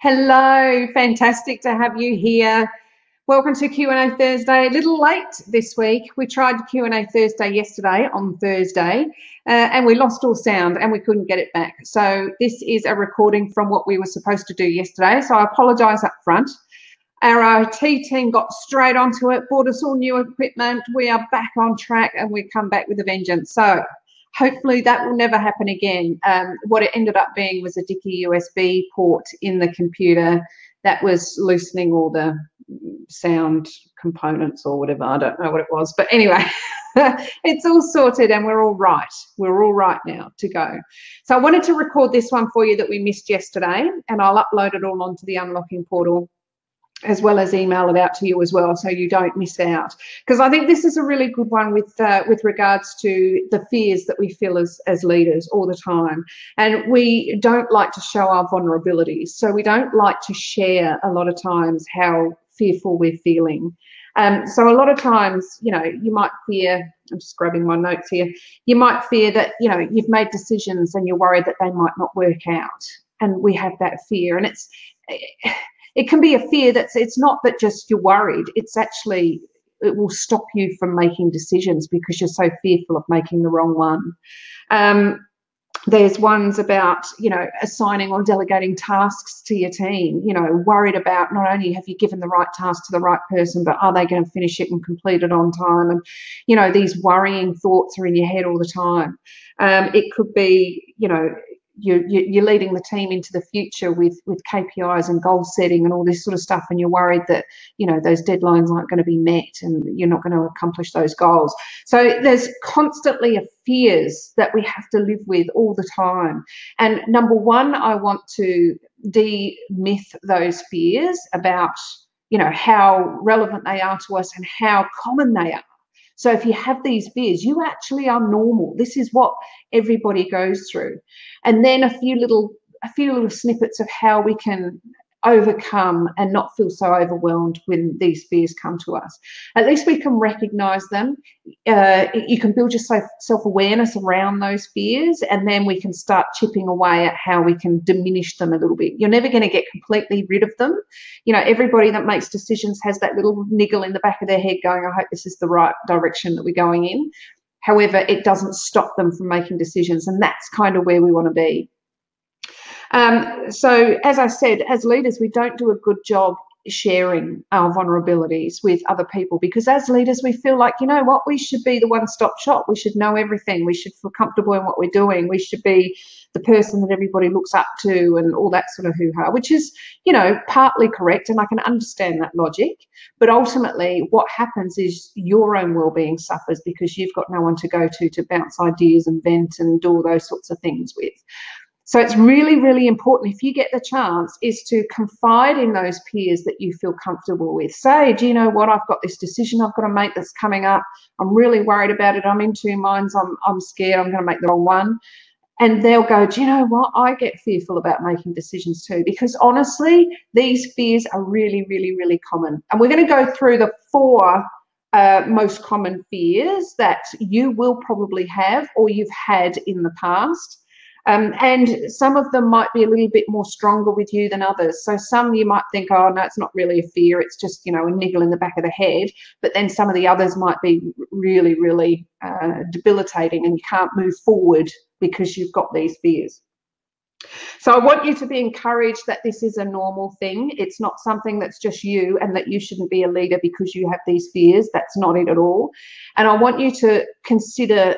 Hello, fantastic to have you here. Welcome to Q&A Thursday. A little late this week. We tried Q&A Thursday yesterday on Thursday and we lost all sound and we couldn't get it back. So this is a recording from what we were supposed to do yesterday. So I apologise up front. Our IT team got straight onto it, bought us all new equipment. We are back on track and we come back with a vengeance. So hopefully that will never happen again. What it ended up being was a dicky USB port in the computer that was loosening all the sound components or whatever. I don't know what it was. But anyway, it's all sorted and we're all right. We're all right now to go. So I wanted to record this one for you that we missed yesterday, and I'll upload it all onto the unlocking portal, as well as email it out to you as well, so you don't miss out. Because I think this is a really good one with regards to the fears that we feel as leaders all the time. And we don't like to show our vulnerabilities. So we don't like to share a lot of times how fearful we're feeling. So a lot of times, you know, you might fear, I'm just grabbing my notes here, you might fear that, you know, you've made decisions and you're worried that they might not work out. And we have that fear. And it can be a fear it's not that just you're worried, it's actually, it will stop you from making decisions because you're so fearful of making the wrong one. There's ones about, you know, assigning or delegating tasks to your team, you know, worried about not only have you given the right task to the right person, but are they going to finish it and complete it on time? And, you know, these worrying thoughts are in your head all the time. It could be, you know, you're leading the team into the future with KPIs and goal setting and all this sort of stuff, and you're worried that, you know, those deadlines aren't going to be met and you're not going to accomplish those goals. So there's constantly fears that we have to live with all the time. And number one, I want to de-myth those fears about, you know, how relevant they are to us and how common they are. So if you have these fears, you actually are normal. This is what everybody goes through. And then a few little snippets of how we can overcome and not feel so overwhelmed when these fears come to us. At least we can recognize them. You can build your self-awareness around those fears, and then we can start chipping away at how we can diminish them a little bit. You're never going to get completely rid of them. You know, everybody that makes decisions has that little niggle in the back of their head going, I hope this is the right direction that we're going in. However, it doesn't stop them from making decisions, and that's kind of where we want to be. So as I said, as leaders, we don't do a good job sharing our vulnerabilities with other people, because as leaders, we feel like, you know what, we should be the one-stop shop. We should know everything. We should feel comfortable in what we're doing. We should be the person that everybody looks up to and all that sort of hoo-ha, which is, you know, partly correct, and I can understand that logic. But ultimately, what happens is your own well-being suffers because you've got no one to go to bounce ideas and vent and do all those sorts of things with. So it's really, really important, if you get the chance, is to confide in those peers that you feel comfortable with. Say, do you know what, I've got this decision I've got to make that's coming up. I'm really worried about it. I'm in two minds. I'm scared I'm going to make the wrong one. And they'll go, do you know what, I get fearful about making decisions too, because honestly, these fears are really, really, really common. And we're going to go through the 4 most common fears that you will probably have or you've had in the past. And some of them might be a little bit more stronger with you than others. So some you might think, oh, no, it's not really a fear. It's just, you know, a niggle in the back of the head. But then some of the others might be really, really debilitating, and you can't move forward because you've got these fears. So I want you to be encouraged that this is a normal thing. It's not something that's just you and that you shouldn't be a leader because you have these fears. That's not it at all. And I want you to consider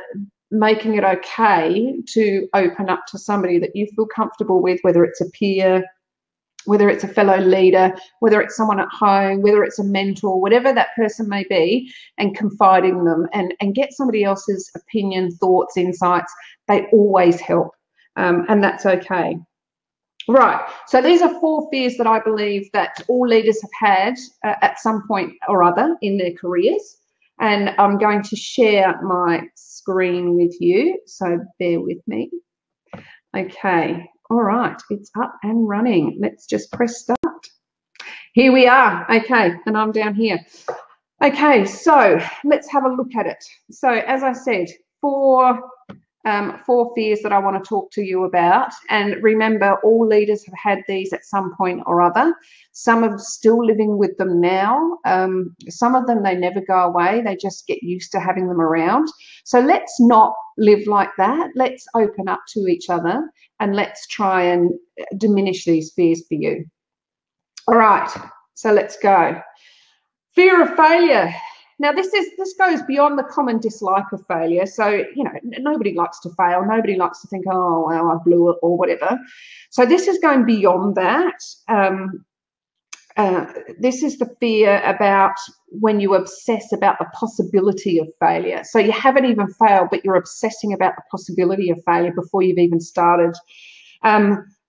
making it okay to open up to somebody that you feel comfortable with, whether it's a peer, whether it's a fellow leader, whether it's someone at home, whether it's a mentor, whatever that person may be, and confide in them and get somebody else's opinion, thoughts, insights. They always help, and that's okay. Right, so these are 4 fears that I believe that all leaders have had at some point or other in their careers. And I'm going to share my screen with you, so bear with me. Okay, all right, it's up and running. Let's just press start. Here we are. Okay, and I'm down here. Okay, so let's have a look at it. So as I said, 4 4 fears that I want to talk to you about. And remember, all leaders have had these at some point or other. Some are still living with them now. Some of them, they never go away. They just get used to having them around. So let's not live like that. Let's open up to each other and let's try and diminish these fears for you. All right, so let's go. Fear of failure. Now, this goes beyond the common dislike of failure. So, nobody likes to fail. Nobody likes to think, oh, well, I blew it or whatever. So this is going beyond that. This is the fear about when you obsess about the possibility of failure. So you haven't even failed, but you're obsessing about the possibility of failure before you've even started.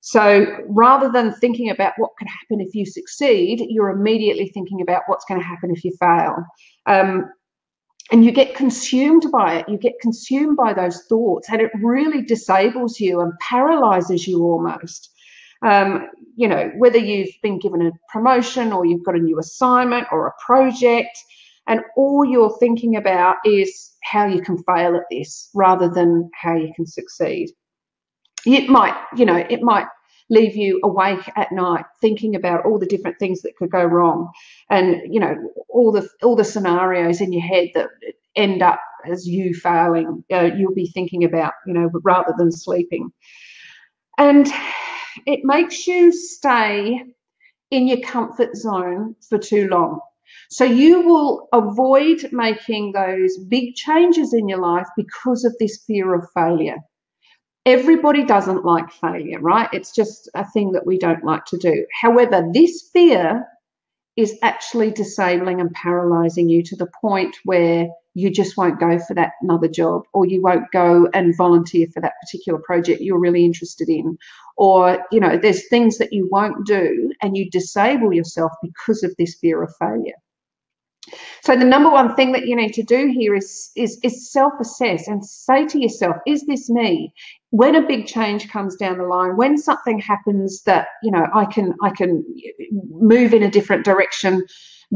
So rather than thinking about what could happen if you succeed, you're immediately thinking about what's going to happen if you fail. And you get consumed by it. You get consumed by those thoughts, and it really disables you and paralyzes you almost. Whether you've been given a promotion or you've got a new assignment or a project, and all you're thinking about is how you can fail at this rather than how you can succeed. It might leave you awake at night thinking about all the different things that could go wrong, and all the scenarios in your head that end up as you failing. You'll be thinking about, rather than sleeping, and it makes you stay in your comfort zone for too long. So you will avoid making those big changes in your life because of this fear of failure. Everybody doesn't like failure, right? It's just a thing that we don't like to do. However, this fear is actually disabling and paralyzing you to the point where you just won't go for that another job, or you won't go and volunteer for that particular project you're really interested in, or there's things that you won't do, and you disable yourself because of this fear of failure. So the number one thing that you need to do here is self-assess and say to yourself, is this me? When a big change comes down the line, when something happens that, I can move in a different direction,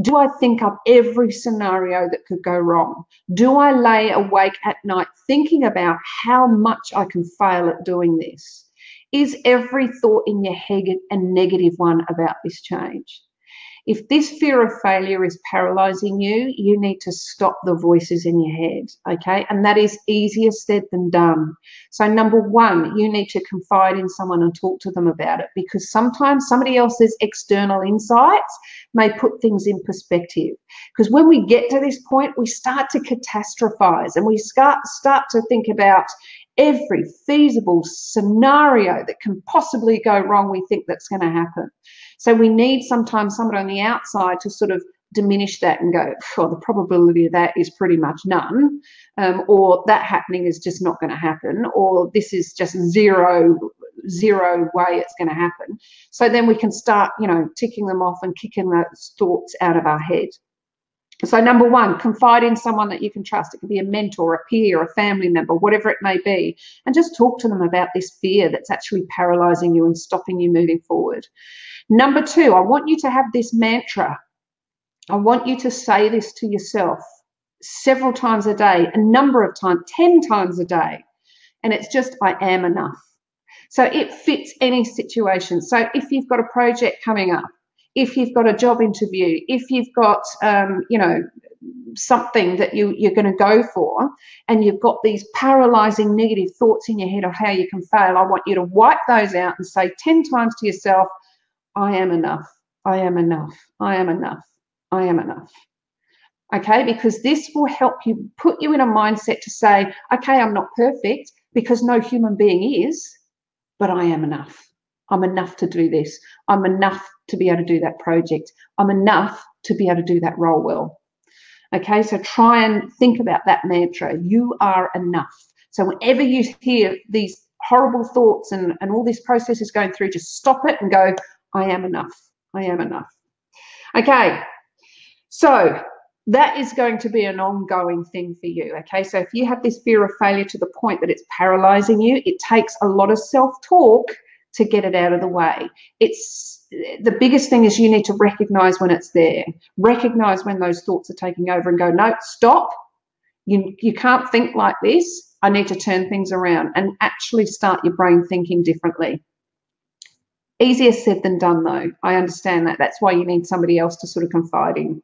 do I think up every scenario that could go wrong? Do I lay awake at night thinking about how much I can fail at doing this? Is every thought in your head a negative one about this change? If this fear of failure is paralyzing you, you need to stop the voices in your head, okay? And that is easier said than done. So number one, you need to confide in someone and talk to them about it, because sometimes somebody else's external insights may put things in perspective. Because when we get to this point, we start to catastrophize, and we start to think about every feasible scenario that can possibly go wrong. We think that's going to happen. So we need sometimes someone on the outside to sort of diminish that and go, oh, the probability of that is pretty much none, or that happening is just not going to happen, or this is just zero way it's going to happen. So then we can start, ticking them off and kicking those thoughts out of our head. So number one, confide in someone that you can trust. It could be a mentor, a peer, a family member, whatever it may be, and just talk to them about this fear that's actually paralyzing you and stopping you moving forward. Number two, I want you to have this mantra. I want you to say this to yourself several times a day, a number of times, 10 times a day. And it's just, I am enough. So it fits any situation. So if you've got a project coming up, if you've got a job interview, if you've got, something that you're going to go for, and you've got these paralyzing negative thoughts in your head of how you can fail, I want you to wipe those out and say 10 times to yourself, I am enough, I am enough, I am enough, I am enough. Okay, because this will help you, put you in a mindset to say, okay, I'm not perfect, because no human being is, but I am enough. I'm enough to do this. I'm enough to be able to do that project. I'm enough to be able to do that role well. Okay, so try and think about that mantra. You are enough. So whenever you hear these horrible thoughts and all this process is going through, just stop it and go, I am enough. I am enough. Okay, so that is going to be an ongoing thing for you. Okay, so if you have this fear of failure to the point that it's paralyzing you, it takes a lot of self-talk to get it out of the way. It's the biggest thing is you need to recognize when it's there. Recognize when those thoughts are taking over and go, no, stop. You can't think like this. I need to turn things around and actually start your brain thinking differently. Easier said than done, though. I understand that. That's why you need somebody else to sort of confide in.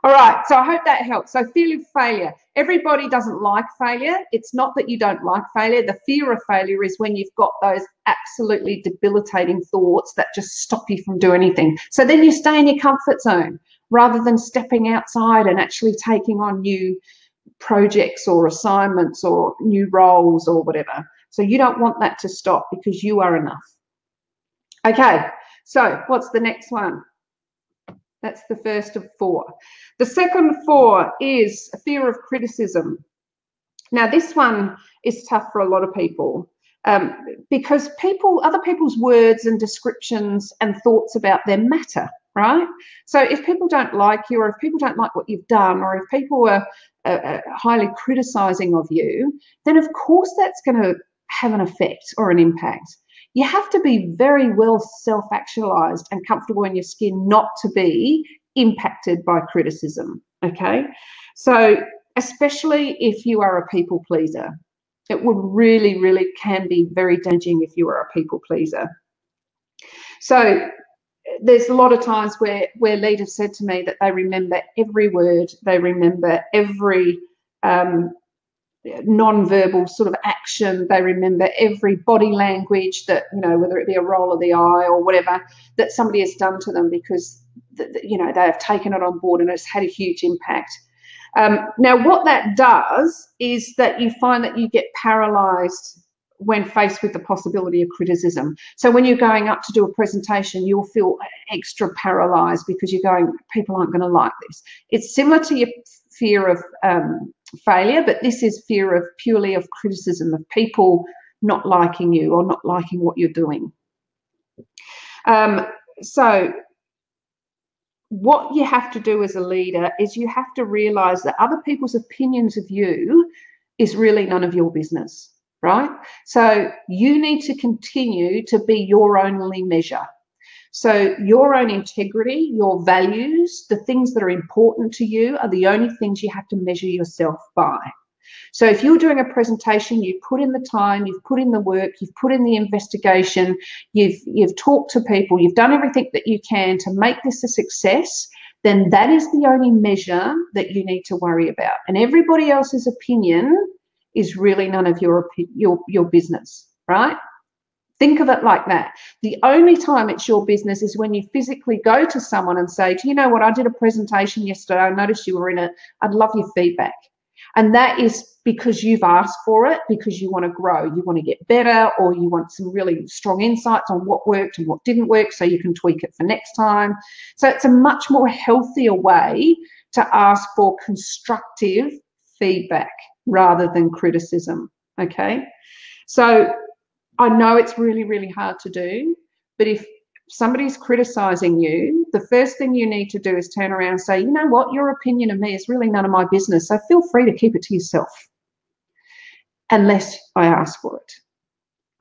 All right, so I hope that helps. So fear of failure. Everybody doesn't like failure. It's not that you don't like failure. The fear of failure is when you've got those absolutely debilitating thoughts that just stop you from doing anything. So then you stay in your comfort zone rather than stepping outside and actually taking on new projects or assignments or new roles or whatever. So you don't want that to stop because you are enough. Okay, so what's the next one? That's the first of 4. The second 4 is fear of criticism. Now, this one is tough for a lot of people because other people's words and descriptions and thoughts about them matter, right? So if people don't like you, or if people don't like what you've done, or if people are highly criticizing of you, then of course that's going to have an effect or an impact. You have to be very well self-actualized and comfortable in your skin not to be impacted by criticism, okay? So especially if you are a people pleaser, it would really, really can be very damaging if you are a people pleaser. So there's a lot of times where leaders said to me that they remember every word, they remember every non-verbal sort of action, they remember every body language that, you know, whether it be a roll of the eye or whatever that somebody has done to them, because you know, they have taken it on board and it's had a huge impact. Now what that does is that you find that you get paralyzed when faced with the possibility of criticism. So when you're going up to do a presentation, you'll feel extra paralyzed because you're going, people aren't going to like this. It's similar to your fear of failure, but this is fear of purely of criticism, of people not liking you or not liking what you're doing. So what you have to do as a leader is you have to realize that other people's opinions of you is really none of your business, right? So you need to continue to be your only measure. So your own integrity, your values, the things that are important to you are the only things you have to measure yourself by. So if you're doing a presentation, you've put in the time, you've put in the work, you've put in the investigation, you've talked to people, you've done everything that you can to make this a success, then that is the only measure that you need to worry about. And everybody else's opinion is really none of your business, right? Think of it like that. The only time it's your business is when you physically go to someone and say, do you know what, I did a presentation yesterday, I noticed you were in it, I'd love your feedback. And that is because you've asked for it, because you want to grow, you want to get better, or you want some really strong insights on what worked and what didn't work so you can tweak it for next time. So it's a much more healthier way to ask for constructive feedback rather than criticism, okay? So I know it's really, really hard to do, but if somebody's criticizing you, the first thing you need to do is turn around and say, you know what, your opinion of me is really none of my business, so feel free to keep it to yourself, unless I ask for it.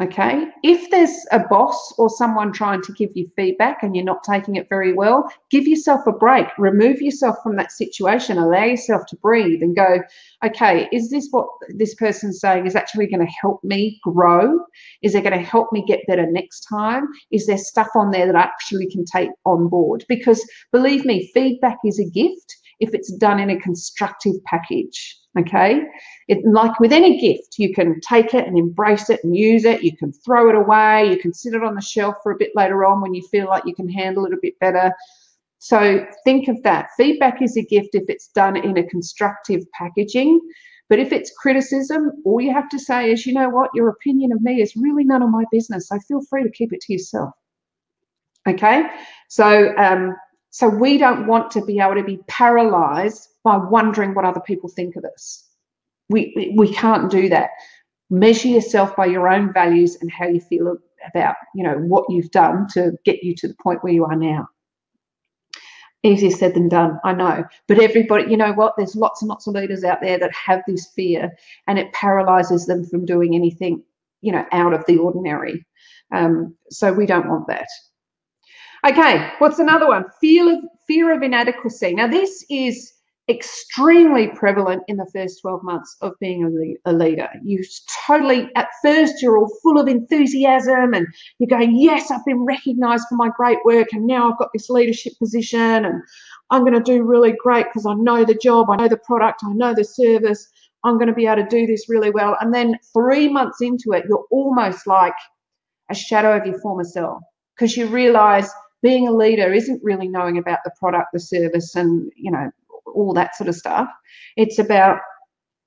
Okay, if there's a boss or someone trying to give you feedback and you're not taking it very well, give yourself a break, remove yourself from that situation, allow yourself to breathe and go, okay, is this what this person's saying is actually going to help me grow? Is it going to help me get better next time? Is there stuff on there that I actually can take on board? Because believe me, feedback is a gift if it's done in a constructive package. Okay, like with any gift, you can take it and embrace it and use it. You can throw it away. You can sit it on the shelf for a bit later on when you feel like you can handle it a bit better. So think of that. Feedback is a gift if it's done in a constructive packaging. But if it's criticism, all you have to say is, you know what, your opinion of me is really none of my business, so feel free to keep it to yourself. Okay, so we don't want to be able to be paralyzed by wondering what other people think of us. We can't do that. Measure yourself by your own values and how you feel about, you know, what you've done to get you to the point where you are now. Easier said than done, I know. But everybody, you know what, there's lots and lots of leaders out there that have this fear and it paralyzes them from doing anything, you know, out of the ordinary. So we don't want that. Okay, what's another one? Fear of inadequacy. Now, this is extremely prevalent in the first 12 months of being a leader. You totally, at first, you're all full of enthusiasm and you're going, yes, I've been recognized for my great work and now I've got this leadership position and I'm going to do really great because I know the job, I know the product, I know the service, I'm going to be able to do this really well. And then 3 months into it, you're almost like a shadow of your former self, because you realize being a leader isn't really knowing about the product, the service, and, you know, all that sort of stuff. It's about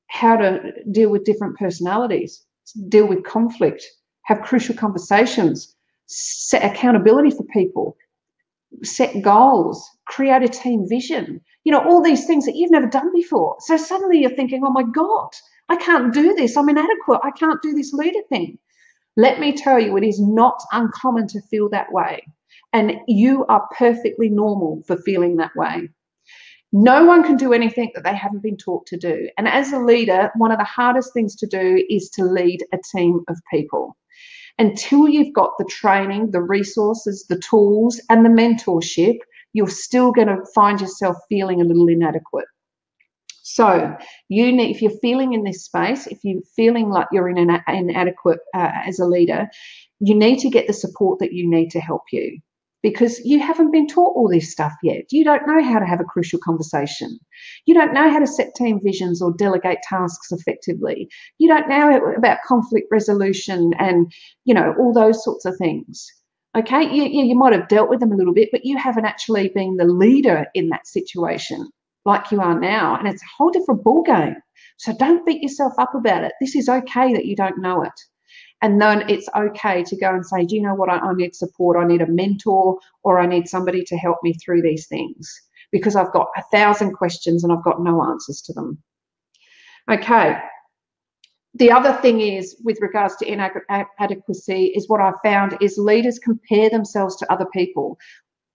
how to deal with different personalities, deal with conflict, have crucial conversations, set accountability for people, set goals, create a team vision, you know, all these things that you've never done before. So suddenly you're thinking, oh my God, I can't do this. I'm inadequate. I can't do this leader thing. Let me tell you, it is not uncommon to feel that way. And you are perfectly normal for feeling that way. No one can do anything that they haven't been taught to do. And as a leader, one of the hardest things to do is to lead a team of people. Until you've got the training, the resources, the tools, and the mentorship, you're still going to find yourself feeling a little inadequate. So you need, if you're feeling in this space, if you're feeling like you're inadequate as a leader, you need to get the support that you need to help you, because you haven't been taught all this stuff yet. You don't know how to have a crucial conversation. You don't know how to set team visions or delegate tasks effectively. You don't know about conflict resolution and, you know, all those sorts of things. Okay, you might have dealt with them a little bit, but you haven't actually been the leader in that situation like you are now, and it's a whole different ballgame. So don't beat yourself up about it. This is okay that you don't know it. And then it's okay to go and say, do you know what, I need support, I need a mentor, or I need somebody to help me through these things because I've got 1,000 questions and I've got no answers to them. Okay. The other thing is, with regards to inadequacy, is what I found is leaders compare themselves to other people.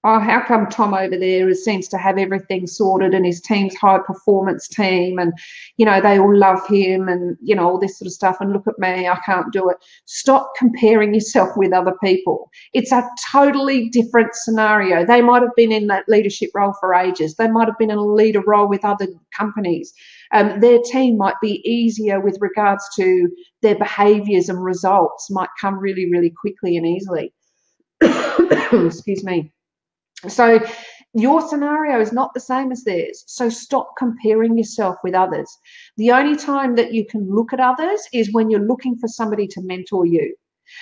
Oh, how come Tom over there seems to have everything sorted and his team's high performance team and, you know, they all love him and, you know, all this sort of stuff, and look at me, I can't do it. Stop comparing yourself with other people. It's a totally different scenario. They might have been in that leadership role for ages. They might have been in a leader role with other companies. Their team might be easier with regards to their behaviours and results might come really, really quickly and easily. Excuse me. So your scenario is not the same as theirs. So stop comparing yourself with others. The only time that you can look at others is when you're looking for somebody to mentor you.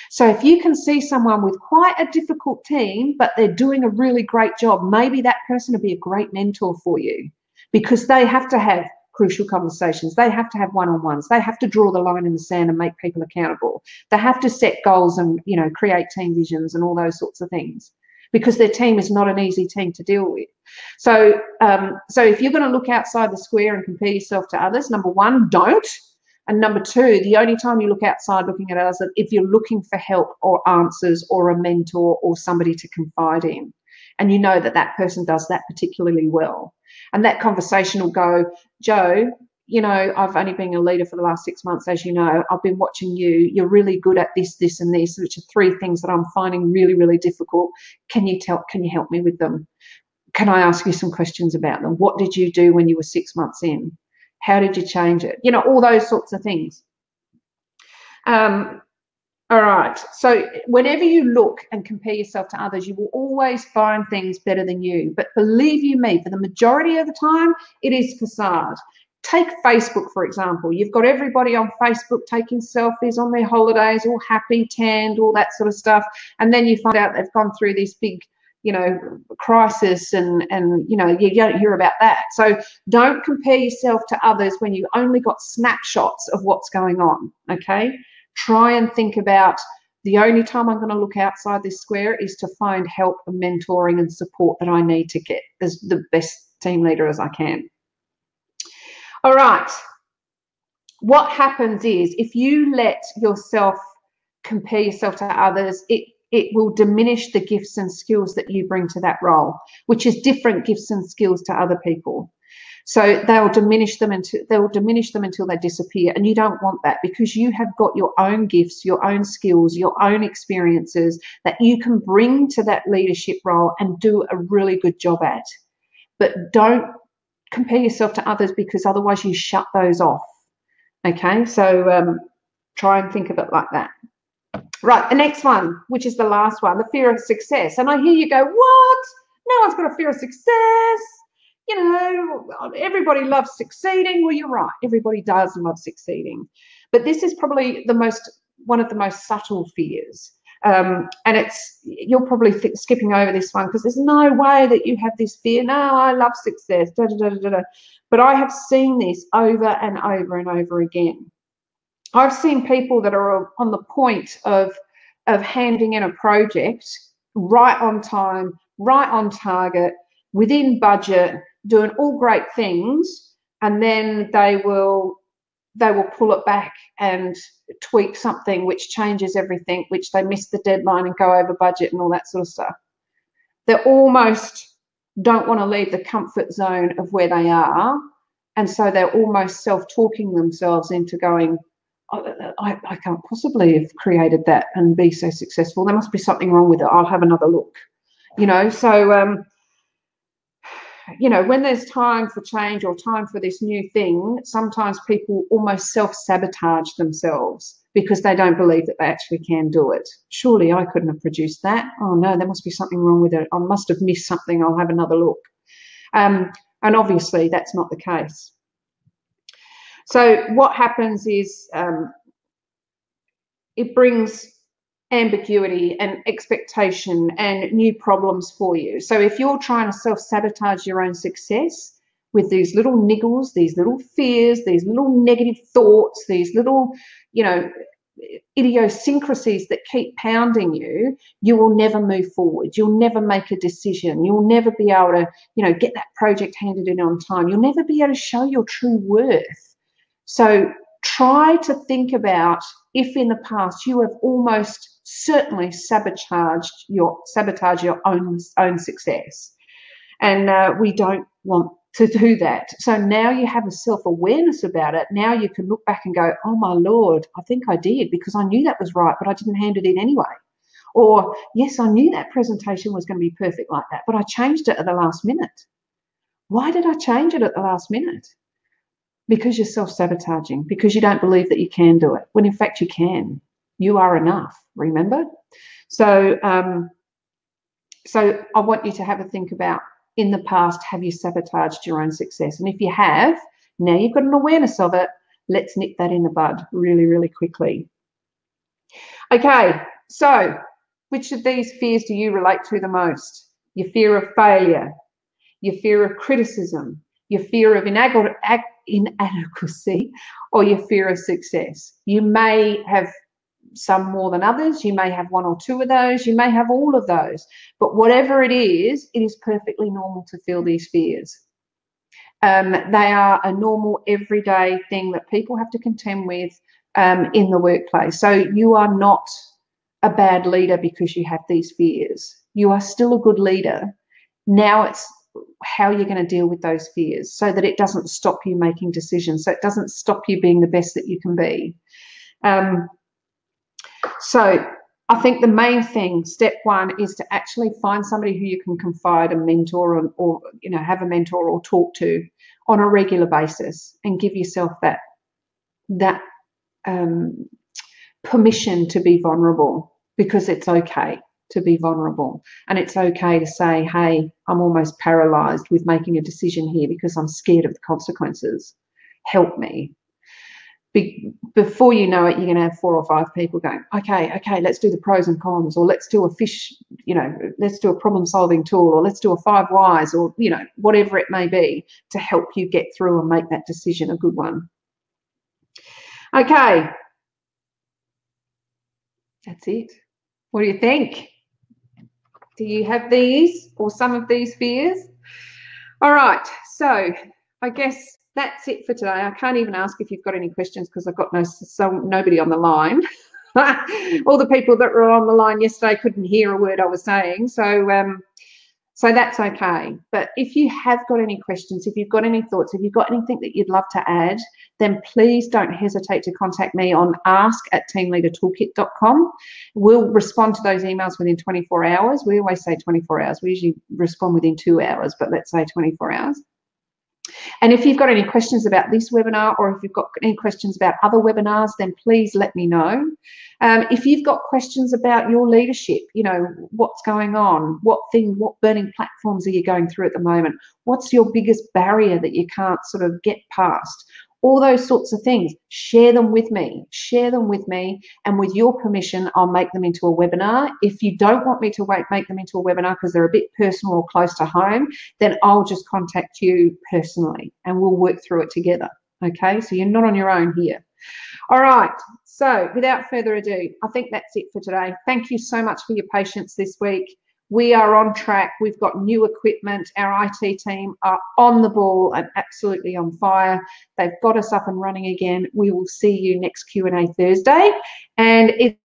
So if you can see someone with quite a difficult team, but they're doing a really great job, maybe that person will be a great mentor for you, because they have to have crucial conversations. They have to have one-on-ones. They have to draw the line in the sand and make people accountable. They have to set goals and, you know, create team visions and all those sorts of things, because their team is not an easy team to deal with. So, so if you're going to look outside the square and compare yourself to others, number one, don't. And number two, the only time you look outside looking at others is if you're looking for help or answers or a mentor or somebody to confide in, and you know that that person does that particularly well. And that conversation will go, Joe, you know, I've only been a leader for the last 6 months, as you know. I've been watching you. You're really good at this, this, and this, which are 3 things that I'm finding really, really difficult. Can you help me with them? Can I ask you some questions about them? What did you do when you were 6 months in? How did you change it? You know, all those sorts of things. All right. So whenever you look and compare yourself to others, you will always find things better than you. But believe you me, for the majority of the time, it is facade. Take Facebook, for example. You've got everybody on Facebook taking selfies on their holidays, all happy, tanned, all that sort of stuff. And then you find out they've gone through this big, you know, crisis and you know, you don't hear about that. So don't compare yourself to others when you only got snapshots of what's going on, okay? Try and think about, the only time I'm going to look outside this square is to find help and mentoring and support that I need to get as the best team leader as I can. All right. What happens is, if you let yourself compare yourself to others, it will diminish the gifts and skills that you bring to that role, which is different gifts and skills to other people. So they'll diminish them until they disappear. And you don't want that, because you have got your own gifts, your own skills, your own experiences that you can bring to that leadership role and do a really good job at. But don't compare yourself to others, because otherwise you shut those off. Okay, so try and think of it like that. Right, the next one, which is the last one, the fear of success. And I hear you go, what? No one's got a fear of success. You know, everybody loves succeeding. Well, you're right. Everybody does love succeeding. But this is probably one of the most subtle fears. And you're probably skipping over this one because there's no way that you have this fear. No, I love success. Da, da, da, da, da. But I have seen this over and over and over again. I've seen people that are on the point of handing in a project right on time, right on target, within budget, doing all great things, and then they will pull it back and tweak something which changes everything, which they miss the deadline and go over budget and all that sort of stuff. They almost don't want to leave the comfort zone of where they are, and so they're almost self-talking themselves into going, I can't possibly have created that and be so successful. There must be something wrong with it. I'll have another look. You know, so you know, when there's time for change or time for this new thing, sometimes people almost self-sabotage themselves because they don't believe that they actually can do it. Surely I couldn't have produced that. Oh no, there must be something wrong with it. I must have missed something. I'll have another look. And obviously that's not the case. So what happens is it brings ambiguity and expectation and new problems for you. So if you're trying to self-sabotage your own success with these little niggles, these little fears, these little negative thoughts, these little, you know, idiosyncrasies that keep pounding you, you will never move forward. You'll never make a decision. You'll never be able to, you know, get that project handed in on time. You'll never be able to show your true worth. So try to think about if in the past you have almost certainly sabotaged your own success. And we don't want to do that. So now you have a self-awareness about it. Now you can look back and go, oh my Lord, I think I did, because I knew that was right, but I didn't hand it in anyway. Or yes, I knew that presentation was going to be perfect like that, but I changed it at the last minute. Why did I change it at the last minute? Because you're self-sabotaging, because you don't believe that you can do it, when in fact you can. You are enough, remember? So, so I want you to have a think about, in the past, have you sabotaged your own success? And if you have, now you've got an awareness of it, let's nip that in the bud really, really quickly. Okay, so which of these fears do you relate to the most? Your fear of failure, your fear of criticism, your fear of inadequacy, or your fear of success? You may have some more than others. You may have one or two of those. You may have all of those. But whatever it is perfectly normal to feel these fears. They are a normal, everyday thing that people have to contend with in the workplace. So you are not a bad leader because you have these fears. You are still a good leader. Now it's how you're going to deal with those fears so that it doesn't stop you making decisions, so it doesn't stop you being the best that you can be. So I think the main thing, step one, is to actually find somebody who you can confide and mentor, or you know, have a mentor or talk to on a regular basis, and give yourself that permission to be vulnerable, because it's okay to be vulnerable, and it's okay to say, hey, I'm almost paralyzed with making a decision here because I'm scared of the consequences. Help me. Before you know it, you're going to have 4 or 5 people going, okay, let's do the pros and cons, or let's do let's do a problem solving tool, or let's do a 5 whys, or, you know, whatever it may be, to help you get through and make that decision a good one. Okay. That's it. What do you think? Do you have these or some of these fears? All right. So I guess that's it for today. I can't even ask if you've got any questions because I've got nobody on the line. All the people that were on the line yesterday couldn't hear a word I was saying. So that's okay. But if you have got any questions, if you've got any thoughts, if you've got anything that you'd love to add, then please don't hesitate to contact me on ask@teamleadertoolkit.com. We'll respond to those emails within 24 hours. We always say 24 hours. We usually respond within 2 hours, but let's say 24 hours. And if you've got any questions about this webinar, or if you've got any questions about other webinars, then please let me know. If you've got questions about your leadership, what's going on, what burning platforms are you going through at the moment, what's your biggest barrier that you can't sort of get past, all those sorts of things, share them with me, and with your permission, I'll make them into a webinar. If you don't want me to make them into a webinar because they're a bit personal or close to home, then I'll just contact you personally and we'll work through it together. Okay, so you're not on your own here. All right, so without further ado, I think that's it for today. Thank you so much for your patience this week. We are on track. We've got new equipment. Our IT team are on the ball and absolutely on fire. They've got us up and running again. We will see you next Q&A Thursday. And it's